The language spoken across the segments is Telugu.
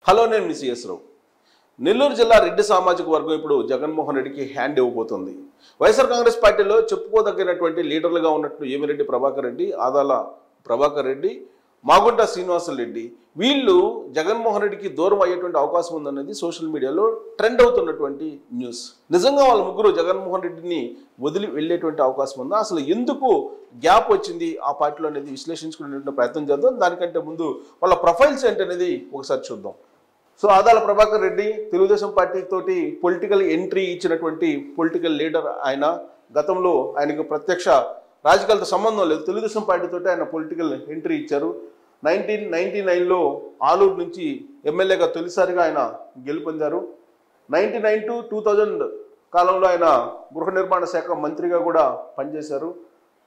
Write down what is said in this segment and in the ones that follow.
హలో నేను మీ సిఎస్ రావు. నెల్లూరు జిల్లా రెడ్డి సామాజిక వర్గం ఇప్పుడు జగన్మోహన్ రెడ్డికి హ్యాండ్ ఇవ్వబోతోంది. వైఎస్ఆర్ కాంగ్రెస్ పార్టీలో చెప్పుకోదగినటువంటి లీడర్లుగా ఉన్నట్టు ఏమిరెడ్డి ప్రభాకర్ రెడ్డి, ఆదాల ప్రభాకర్ రెడ్డి, మాగుంట శ్రీనివాసరెడ్డి వీళ్ళు జగన్మోహన్ రెడ్డికి దూరం అయ్యేటువంటి అవకాశం ఉందనేది సోషల్ మీడియాలో ట్రెండ్ అవుతున్నటువంటి న్యూస్. నిజంగా వాళ్ళ ముగ్గురు జగన్మోహన్ రెడ్డిని వదిలి వెళ్ళేటువంటి అవకాశం ఉందా? అసలు ఎందుకు గ్యాప్ వచ్చింది ఆ పార్టీలో అనేది విశ్లేషించుకునే ప్రయత్నం చేద్దాం. దానికంటే ముందు వాళ్ళ ప్రొఫైల్స్ ఏంటనేది ఒకసారి చూద్దాం. సో ఆదాల ప్రభాకర్ రెడ్డి తెలుగుదేశం పార్టీ తోటి పొలిటికల్ ఎంట్రీ ఇచ్చినటువంటి పొలిటికల్ లీడర్. ఆయన గతంలో ఆయనకు ప్రత్యక్ష రాజకీయాలతో సంబంధం లేదు, తెలుగుదేశం పార్టీతో ఆయన పొలిటికల్ ఎంట్రీ ఇచ్చారు. 1999లో ఆలూరు నుంచి ఎమ్మెల్యేగా తొలిసారిగా ఆయన గెలుపొందారు. 99 to 2000 కాలంలో ఆయన గృహ నిర్మాణ శాఖ మంత్రిగా కూడా పనిచేశారు.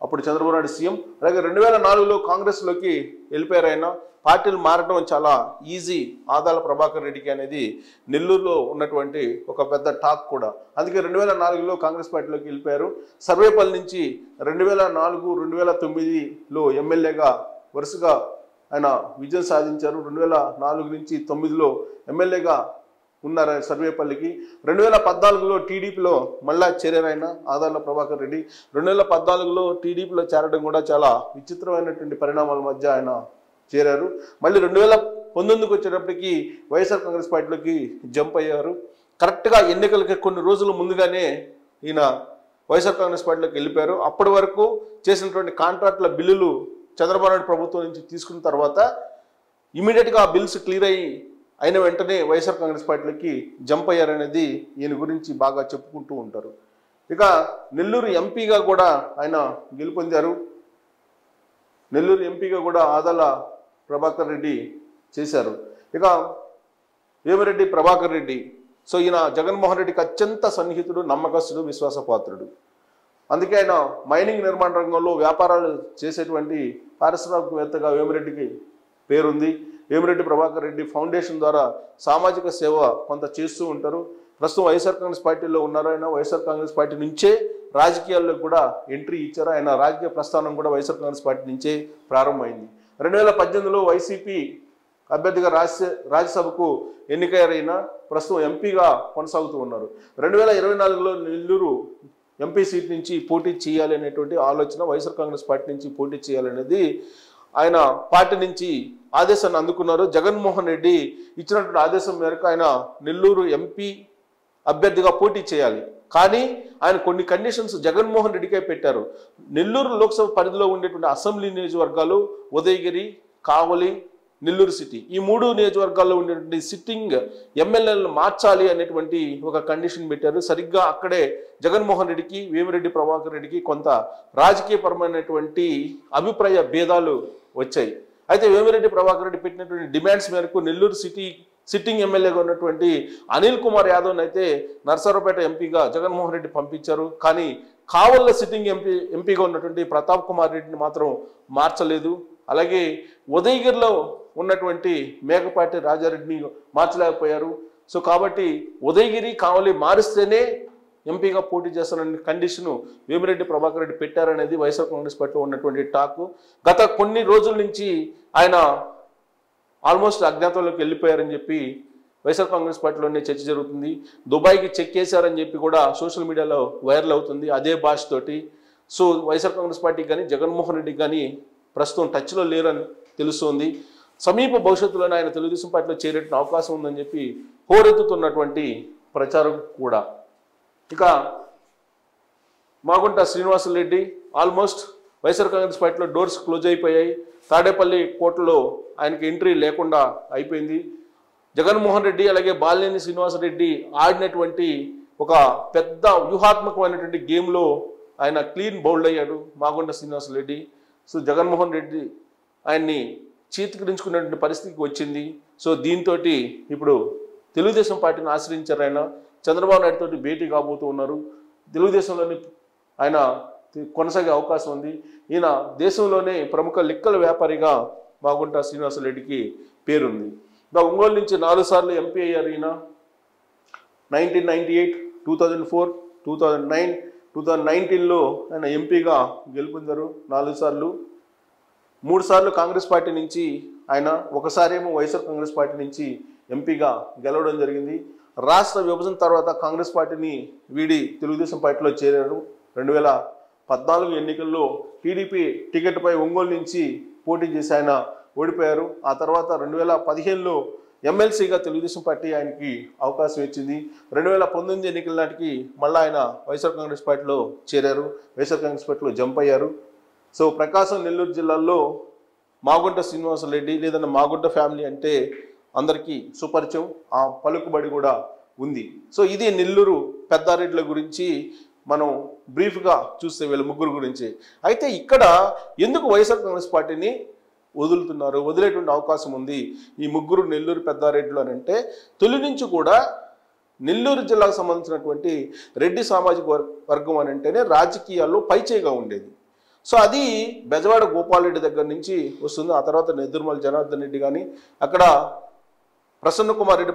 అప్పుడు చంద్రబాబు నాయుడు సీఎం. అలాగే 2004లో కాంగ్రెస్లోకి వెళ్ళిపోయారు. ఆయన పార్టీలు మారడం చాలా ఈజీ ఆదాల ప్రభాకర్ రెడ్డికి అనేది నెల్లూరులో ఉన్నటువంటి ఒక పెద్ద టాక్ కూడా. అందుకే 2004లో కాంగ్రెస్ పార్టీలోకి వెళ్ళిపోయారు. సర్వేపల్లి నుంచి 2004, 2009లో ఎమ్మెల్యేగా వరుసగా ఆయన విజయం సాధించారు. 2004 నుంచి 2009లో ఎమ్మెల్యేగా ఉన్నారు సర్వేపల్లికి. 2014లో టీడీపీలో మళ్ళా చేరారు ఆయన ఆదాల ప్రభాకర్ రెడ్డి. 2014లో టీడీపీలో చేరడం కూడా చాలా విచిత్రమైనటువంటి పరిణామాల మధ్య ఆయన చేరారు. మళ్ళీ 2019కి వచ్చేటప్పటికి వైఎస్ఆర్ కాంగ్రెస్ పార్టీలోకి జంప్ అయ్యారు. కరెక్ట్గా ఎన్నికలకి కొన్ని రోజుల ముందుగానే ఈయన వైఎస్ఆర్ కాంగ్రెస్ పార్టీలోకి వెళ్ళిపోయారు. అప్పటి వరకు చేసినటువంటి కాంట్రాక్టుల బిల్లులు చంద్రబాబు నాయుడు ప్రభుత్వం నుంచి తీసుకున్న తర్వాత ఇమీడియట్గా ఆ బిల్స్ క్లియర్ అయిన వెంటనే వైఎస్ఆర్ కాంగ్రెస్ పార్టీలోకి జంప్ అయ్యారనేది ఈయన గురించి బాగా చెప్పుకుంటూ ఉంటారు. ఇక నెల్లూరు ఎంపీగా కూడా ఆయన గెలుపొందారు. నెల్లూరు ఎంపీగా కూడా ఆదాల ప్రభాకర్ రెడ్డి చేశారు. ఇక వేమిరెడ్డి ప్రభాకర్ రెడ్డి, సో ఈయన జగన్మోహన్ రెడ్డికి అత్యంత సన్నిహితుడు, నమ్మకస్తుడు, విశ్వాసపాత్రుడు. అందుకే ఆయన మైనింగ్ నిర్మాణ రంగంలో వ్యాపారాలు చేసేటువంటి పారిశ్రామికవేత్తగా వేమిరెడ్డికి పేరుంది. వేమిరెడ్డి ప్రభాకర్ రెడ్డి ఫౌండేషన్ ద్వారా సామాజిక సేవ కొంత చేస్తూ ఉంటారు. ప్రస్తుతం వైఎస్ఆర్ కాంగ్రెస్ పార్టీలో ఉన్నారు. ఆయన వైఎస్ఆర్ కాంగ్రెస్ పార్టీ నుంచే రాజకీయాల్లో కూడా ఎంట్రీ ఇచ్చారు. ఆయన రాజకీయ ప్రస్థానం కూడా వైఎస్ఆర్ కాంగ్రెస్ పార్టీ నుంచే ప్రారంభమైంది. 2018లో వైసీపీ అభ్యర్థిగా రాజ్యసభకు ఎన్నికైన ప్రస్తుతం ఎంపీగా కొనసాగుతూ ఉన్నారు. 2024లో నెల్లూరు ఎంపీ సీట్ నుంచి పోటీ చేయాలి అనేటువంటి ఆలోచన, వైఎస్ఆర్ కాంగ్రెస్ పార్టీ నుంచి పోటీ చేయాలనేది ఆయన పార్టీ నుంచి ఆదేశాన్ని అందుకున్నారు. జగన్మోహన్ రెడ్డి ఇచ్చినటువంటి ఆదేశం మేరకు ఆయన నెల్లూరు ఎంపీ అభ్యర్థిగా పోటీ చేయాలి. కానీ ఆయన కొన్ని కండిషన్స్ జగన్మోహన్ రెడ్డికే పెట్టారు. నెల్లూరు లోక్సభ పరిధిలో ఉండేటువంటి అసెంబ్లీ నియోజకవర్గాలు ఉదయగిరి, కావలి, నెల్లూరు సిటీ, ఈ 3 నియోజకవర్గాల్లో ఉండేటువంటి సిట్టింగ్ ఎమ్మెల్యేలను మార్చాలి అనేటువంటి ఒక కండిషన్ పెట్టారు. సరిగ్గా అక్కడే జగన్మోహన్ రెడ్డికి, వేమిరెడ్డి ప్రభాకర్ రెడ్డికి కొంత రాజకీయపరమైనటువంటి అభిప్రాయ భేదాలు వచ్చాయి. అయితే వేమిరెడ్డి ప్రభాకర్ రెడ్డి పెట్టినటువంటి డిమాండ్స్ మేరకు నెల్లూరు సిటీ సిట్టింగ్ ఎమ్మెల్యేగా ఉన్నటువంటి అనిల్ కుమార్ యాదవ్ని అయితే నర్సరావుపేట ఎంపీగా జగన్మోహన్ రెడ్డి పంపించారు. కానీ కావల్ల సిట్టింగ్ ఎంపీగా ఉన్నటువంటి ప్రతాప్ కుమార్ రెడ్డిని మాత్రం మార్చలేదు. అలాగే ఉదయగిరిలో ఉన్నటువంటి మేకపాటి రాజారెడ్డిని మార్చలేకపోయారు. సో కాబట్టి ఉదయగిరి, కావలి మారిస్తేనే ఎంపీగా పోటీ చేస్తారనే కండిషను వేమిరెడ్డి ప్రభాకర్ రెడ్డి పెట్టారనేది వైఎస్ఆర్ కాంగ్రెస్ పార్టీలో ఉన్నటువంటి టాక్. గత కొన్ని రోజుల నుంచి ఆయన ఆల్మోస్ట్ అజ్ఞాతంలోకి వెళ్ళిపోయారని చెప్పి వైఎస్ఆర్ కాంగ్రెస్ పార్టీలోనే చర్చ జరుగుతుంది. దుబాయ్కి చెక్ చేశారని చెప్పి కూడా సోషల్ మీడియాలో వైరల్ అవుతుంది అదే భాషతోటి. సో వైఎస్ఆర్ కాంగ్రెస్ పార్టీ కానీ జగన్మోహన్ రెడ్డి కానీ ప్రస్తుతం టచ్లో లేరని తెలుస్తోంది. సమీప భవిష్యత్తులోనే ఆయన తెలుగుదేశం పార్టీలో చేరేట అవకాశం ఉందని చెప్పి హోరెత్తుతున్నటువంటి ప్రచారం కూడా. ఇక మాగుంట శ్రీనివాసరెడ్డి ఆల్మోస్ట్ వైఎస్ఆర్ కాంగ్రెస్ పార్టీలో డోర్స్ క్లోజ్ అయిపోయాయి. తాడేపల్లి కోర్టులో ఆయనకి ఎంట్రీ లేకుండా అయిపోయింది. జగన్మోహన్ రెడ్డి అలాగే బాలినేని శ్రీనివాసరెడ్డి ఆడినటువంటి ఒక పెద్ద వ్యూహాత్మకమైనటువంటి గేమ్లో ఆయన క్లీన్ బౌల్డ్ అయ్యాడు మాగుంట శ్రీనివాసరెడ్డి. సో జగన్మోహన్ రెడ్డి ఆయన్ని చీత్కరించుకునేటువంటి పరిస్థితికి వచ్చింది. సో దీంతో ఇప్పుడు తెలుగుదేశం పార్టీని ఆశ్రయించారు. ఆయన చంద్రబాబు నాయుడు తోటి భేటీ కాబోతూ ఉన్నారు. తెలుగుదేశంలోని ఆయన కొనసాగే అవకాశం ఉంది. ఈయన దేశంలోనే ప్రముఖ లిక్కల వ్యాపారిగా మాగుంట శ్రీనివాసరెడ్డికి పేరుంది. ఒంగోలు నుంచి 4 సార్లు ఎంపీ అయ్యారు. ఈయన 1998, 2004, 2009, 2019లో ఆయన ఎంపీగా గెలుపొందారు 4 సార్లు. 3 సార్లు కాంగ్రెస్ పార్టీ నుంచి ఆయన, ఒకసారేమో వైఎస్ఆర్ కాంగ్రెస్ పార్టీ నుంచి ఎంపీగా గెలవడం జరిగింది. రాష్ట్ర విభజన తర్వాత కాంగ్రెస్ పార్టీని వీడి తెలుగుదేశం పార్టీలో చేరారు. 2014 ఎన్నికల్లో టీడీపీ టికెట్పై ఒంగోలు నుంచి పోటీ చేసి ఆయన ఓడిపోయారు. ఆ తర్వాత 2015లో ఎమ్మెల్సీగా తెలుగుదేశం పార్టీ ఆయనకి అవకాశం ఇచ్చింది. 2019 ఎన్నికల నాటికి మళ్ళీ ఆయన వైఎస్ఆర్ కాంగ్రెస్ పార్టీలో చేరారు. వైఎస్ఆర్ కాంగ్రెస్ పార్టీలో జంప్ అయ్యారు. సో ప్రకాశం, నెల్లూరు జిల్లాల్లో మాగుంట శ్రీనివాసరెడ్డి లేదన్నా మాగుంట ఫ్యామిలీ అంటే అందరికీ సుపరిచయం, ఆ పలుకుబడి కూడా ఉంది. సో ఇది నెల్లూరు పెద్దారెడ్ల గురించి మనం బ్రీఫ్గా చూస్తే వీళ్ళ ముగ్గురు గురించి. అయితే ఇక్కడ ఎందుకు వైఎస్ఆర్ కాంగ్రెస్ పార్టీని వదిలేటువంటి అవకాశం ఉంది ఈ ముగ్గురు నెల్లూరు పెద్దారెడ్లు అని అంటే, తొలి నుంచి కూడా నెల్లూరు జిల్లాకు సంబంధించినటువంటి రెడ్డి సామాజిక వర్గం అని అంటేనే రాజకీయాల్లో పైచేయిగా ఉండేది. సో అది బెజవాడ గోపాల్ రెడ్డి దగ్గర నుంచి వస్తుంది. ఆ తర్వాత నెదురుమల జనార్దన్ రెడ్డి కానీ, అక్కడ ప్రసన్న కుమార్ రెడ్డి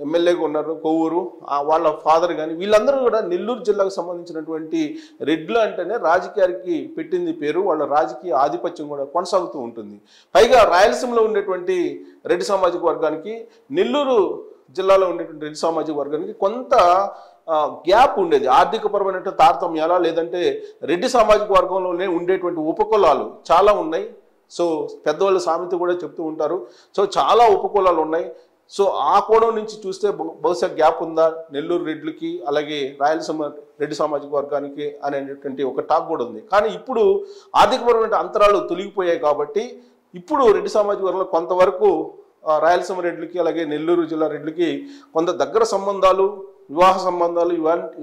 ఎమ్మెల్యేగా ఉన్నారు కొవ్వూరు, వాళ్ళ ఫాదర్ కానీ, వీళ్ళందరూ కూడా నెల్లూరు జిల్లాకు సంబంధించినటువంటి రెడ్లు అంటేనే రాజకీయానికి పెట్టింది పేరు. వాళ్ళ రాజకీయ ఆధిపత్యం కూడా కొనసాగుతూ ఉంటుంది. పైగా రాయలసీమలో ఉండేటువంటి రెడ్డి సామాజిక వర్గానికి, నెల్లూరు జిల్లాలో ఉండేటువంటి రెడ్డి సామాజిక వర్గానికి కొంత గ్యాప్ ఉండేది. ఆర్థికపరమైన తారతమ్యాల లేదంటే రెడ్డి సామాజిక వర్గంలోనే ఉండేటువంటి ఉపకులాలు చాలా ఉన్నాయి. సో పెద్దవాళ్ళ సామెత కూడా చెప్తూ ఉంటారు. సో చాలా ఉపకులాలు ఉన్నాయి. సో ఆ కోణం నుంచి చూస్తే బహుశా గ్యాప్ ఉందా నెల్లూరు రెడ్లకి అలాగే రాయలసీమ రెడ్డి సామాజిక వర్గానికి అనేటువంటి ఒక టాక్ కూడా ఉంది. కానీ ఇప్పుడు ఆర్థికపరమైన అంతరాలు తొలగిపోయాయి కాబట్టి ఇప్పుడు రెడ్డి సామాజిక వర్గంలో కొంతవరకు రాయలసీమ రెడ్లకి అలాగే నెల్లూరు జిల్లా రెడ్లకి కొంత దగ్గర సంబంధాలు, వివాహ సంబంధాలు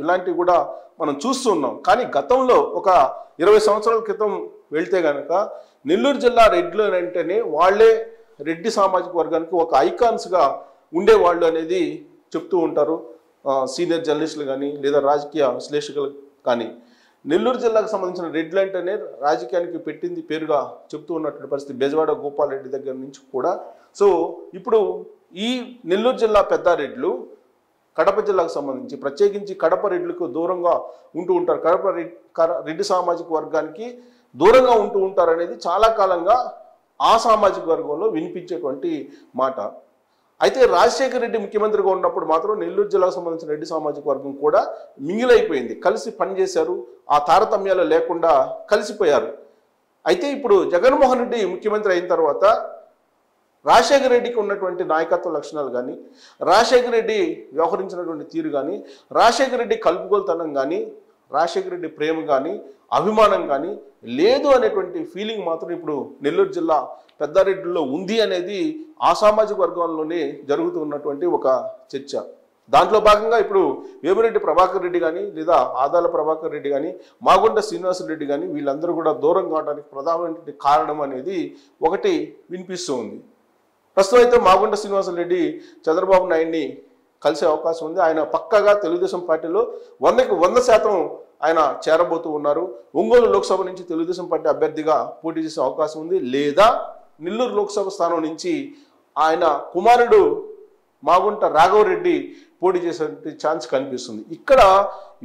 ఇలాంటివి కూడా మనం చూస్తున్నాం. కానీ గతంలో ఒక 20 సంవత్సరాల క్రితం వెళ్తే కనుక నెల్లూరు జిల్లా రెడ్లు అంటేనే వాళ్ళే రెడ్డి సామాజిక వర్గానికి ఒక ఐకాన్స్గా ఉండేవాళ్ళు అనేది చెప్తూ ఉంటారు సీనియర్ జర్నలిస్టులు కానీ లేదా రాజకీయ విశ్లేషకులు కానీ. నెల్లూరు జిల్లాకు సంబంధించిన రెడ్లు అంటేనే రాజకీయానికి పెట్టింది పేరుగా చెప్తూ ఉన్నటువంటి పరిస్థితి బెజవాడ గోపాల్ రెడ్డి దగ్గర నుంచి కూడా. సో ఇప్పుడు ఈ నెల్లూరు జిల్లా పెద్దారెడ్లు కడప జిల్లాకు సంబంధించి ప్రత్యేకించి కడప రెడ్లకు దూరంగా ఉంటూ ఉంటారు. రెడ్డి సామాజిక వర్గానికి దూరంగా ఉంటూ ఉంటారు అనేది చాలా కాలంగా ఆ సామాజిక వర్గంలో వినిపించేటువంటి మాట. అయితే రాజశేఖర రెడ్డి ముఖ్యమంత్రిగా ఉన్నప్పుడు మాత్రం నెల్లూరు జిల్లాకు సంబంధించిన రెడ్డి సామాజిక వర్గం కూడా మింగిలైపోయింది, కలిసి పనిచేశారు, ఆ తారతమ్యాలు లేకుండా కలిసిపోయారు. అయితే ఇప్పుడు జగన్మోహన్ రెడ్డి ముఖ్యమంత్రి అయిన తర్వాత రాజశేఖర రెడ్డికి ఉన్నటువంటి నాయకత్వ లక్షణాలు కానీ, రాజశేఖర రెడ్డి వ్యవహరించినటువంటి తీరు కానీ, రాజశేఖర రెడ్డి కలుపుగోలుతనం కానీ, రాజశేఖర రెడ్డి ప్రేమ కానీ, అభిమానం కానీ లేదు అనేటువంటి ఫీలింగ్ మాత్రం ఇప్పుడు నెల్లూరు జిల్లా పెద్దారెడ్డిలో ఉంది అనేది ఆ సామాజిక వర్గాల్లోనే జరుగుతూ ఉన్నటువంటి ఒక చర్చ. దాంట్లో భాగంగా ఇప్పుడు వేమిరెడ్డి ప్రభాకర్ రెడ్డి కానీ లేదా ఆదాల ప్రభాకర్ రెడ్డి కానీ మాగుంట శ్రీనివాసరెడ్డి కానీ వీళ్ళందరూ కూడా దూరం కావడానికి ప్రధానమైనటువంటి కారణం అనేది ఒకటి వినిపిస్తూ ఉంది. ప్రస్తుతం అయితే మాగుంట శ్రీనివాసరెడ్డి చంద్రబాబు నాయుడిని కలిసే అవకాశం ఉంది. ఆయన పక్కాగా తెలుగుదేశం పార్టీలో 100కి 100% ఆయన చేరబోతూ ఉన్నారు. ఒంగోలు లోక్సభ నుంచి తెలుగుదేశం పార్టీ అభ్యర్థిగా పోటీ చేసే అవకాశం ఉంది, లేదా నెల్లూరు లోక్సభ స్థానం నుంచి ఆయన కుమారుడు మాగుంట రాఘవరెడ్డి పోటీ చేసే ఛాన్స్ కనిపిస్తుంది. ఇక్కడ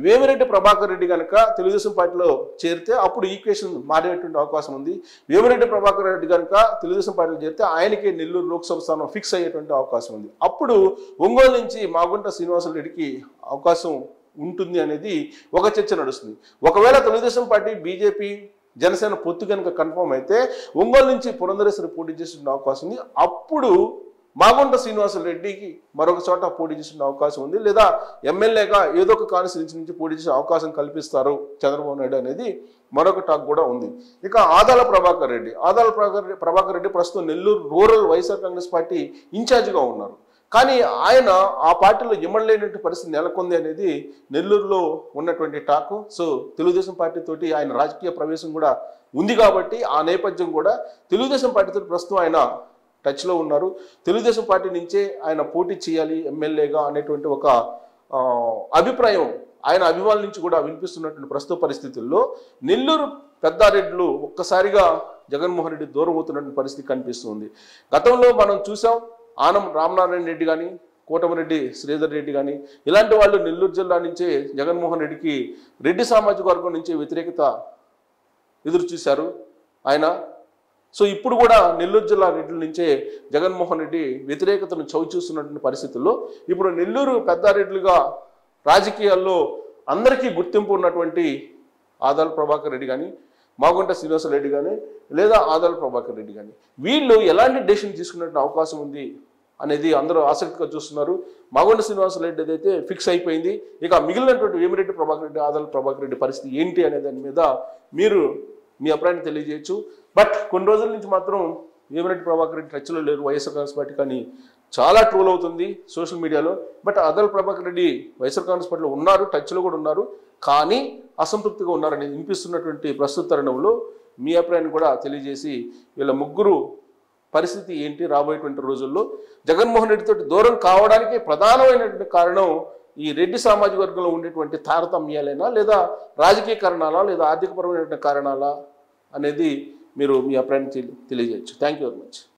వేమిరెడ్డి ప్రభాకర్ రెడ్డి కనుక తెలుగుదేశం పార్టీలో చేరితే అప్పుడు ఈక్వేషన్ మారేటువంటి అవకాశం ఉంది. వేమిరెడ్డి ప్రభాకర్ రెడ్డి కనుక తెలుగుదేశం పార్టీలో చేరితే ఆయనకి నెల్లూరు లోక్సభ స్థానం ఫిక్స్ అయ్యేటువంటి అవకాశం ఉంది. అప్పుడు ఒంగోలు నుంచి మాగుంట శ్రీనివాసరెడ్డికి అవకాశం ఉంటుంది అనేది ఒక చర్చ నడుస్తుంది. ఒకవేళ తెలుగుదేశం పార్టీ, బీజేపీ, జనసేన పొత్తు కనుక కన్ఫర్మ్ అయితే ఒంగోలు నుంచి పురంధరేశ్వరి పోటీ చేసే అవకాశం ఉంది. అప్పుడు మాగుంట శ్రీనివాసరెడ్డికి మరొక చోట పోటీ చేసే అవకాశం ఉంది, లేదా ఎమ్మెల్యేగా ఏదో ఒక కాన్స్టిట్యూన్సీ నుంచి పోటీ చేసే అవకాశం కల్పిస్తారు చంద్రబాబు నాయుడు అనేది మరొక టాక్ కూడా ఉంది. ఇక ఆదాల ప్రభాకర్ రెడ్డి ప్రస్తుతం నెల్లూరు రూరల్ వైఎస్ఆర్ కాంగ్రెస్ పార్టీ ఇన్ఛార్జిగా ఉన్నారు. కానీ ఆయన ఆ పార్టీలో ఇమ్మడలేనటువంటి పరిస్థితి నెలకొంది అనేది నెల్లూరులో ఉన్నటువంటి టాకు. సో తెలుగుదేశం పార్టీ తోటి ఆయన రాజకీయ ప్రవేశం కూడా ఉంది కాబట్టి ఆ నేపథ్యం కూడా తెలుగుదేశం పార్టీతో ప్రస్తుతం ఆయన టచ్లో ఉన్నారు. తెలుగుదేశం పార్టీ నుంచే ఆయన పోటీ చేయాలి ఎమ్మెల్యేగా అనేటువంటి ఒక అభిప్రాయం ఆయన అభిమానుల నుంచి కూడా వినిపిస్తున్నటువంటి ప్రస్తుత పరిస్థితుల్లో నెల్లూరు పెద్దారెడ్లు ఒక్కసారిగా జగన్మోహన్ రెడ్డి దూరం అవుతున్నటువంటి పరిస్థితి కనిపిస్తుంది. గతంలో మనం చూసాం, ఆనం రామనారాయణ రెడ్డి కానీ, కోటమిరెడ్డి శ్రీధర్ రెడ్డి కానీ ఇలాంటి వాళ్ళు నెల్లూరు జిల్లా నుంచే జగన్మోహన్ రెడ్డికి రెడ్డి సామాజిక వర్గం నుంచే వ్యతిరేకత ఎదురు చూశారు. ఆయన సో ఇప్పుడు కూడా నెల్లూరు జిల్లా రెడ్ల నుంచే జగన్మోహన్ రెడ్డి వ్యతిరేకతను చవిచూస్తున్నటువంటి పరిస్థితుల్లో ఇప్పుడు నెల్లూరు పెద్దారెడ్లుగా రాజకీయాల్లో అందరికీ గుర్తింపు ఉన్నటువంటి ఆదాల ప్రభాకర్ రెడ్డి కానీ, మాగుంట శ్రీనివాసరెడ్డి కానీ, లేదా ఆదాల ప్రభాకర్ రెడ్డి కానీ వీళ్ళు ఎలాంటి డెసిషన్ తీసుకునే అవకాశం ఉంది అనేది అందరూ ఆసక్తిగా చూస్తున్నారు. మాగుంట శ్రీనివాసరెడ్డి అయితే ఫిక్స్ అయిపోయింది. ఇక మిగిలినటువంటి వేమిరెడ్డి ప్రభాకర్ రెడ్డి, ఆదాల ప్రభాకర్ రెడ్డి పరిస్థితి ఏంటి అనే దాని మీద మీరు మీ అభిప్రాయాన్ని తెలియజేయచ్చు. బట్ కొన్ని రోజుల నుంచి మాత్రం వేమిరెడ్డి ప్రభాకర్ రెడ్డి టచ్లో లేరు వైఎస్ఆర్ కాంగ్రెస్ పార్టీ, కానీ చాలా ట్రోల్ అవుతుంది సోషల్ మీడియాలో. బట్ ఆదాల ప్రభాకర్ రెడ్డి వైఎస్ఆర్ కాంగ్రెస్ పార్టీలో ఉన్నారు, టచ్లో కూడా ఉన్నారు, కానీ అసంతృప్తిగా ఉన్నారనేది వినిపిస్తున్నటువంటి ప్రస్తుత తరుణంలో మీ అభిప్రాయాన్ని కూడా తెలియజేసి వీళ్ళ ముగ్గురు పరిస్థితి ఏంటి రాబోయేటువంటి రోజుల్లో జగన్మోహన్ రెడ్డితో దూరం కావడానికి ప్రధానమైనటువంటి కారణం ఈ రెడ్డి సామాజిక వర్గంలో ఉండేటువంటి తారతమ్యాలైనా, లేదా రాజకీయ కారణాలా, లేదా ఆర్థికపరమైనటువంటి కారణాలా అనేది మీరు మీ అభిప్రాయాన్ని తెలియజేయచ్చు. Thank you very much.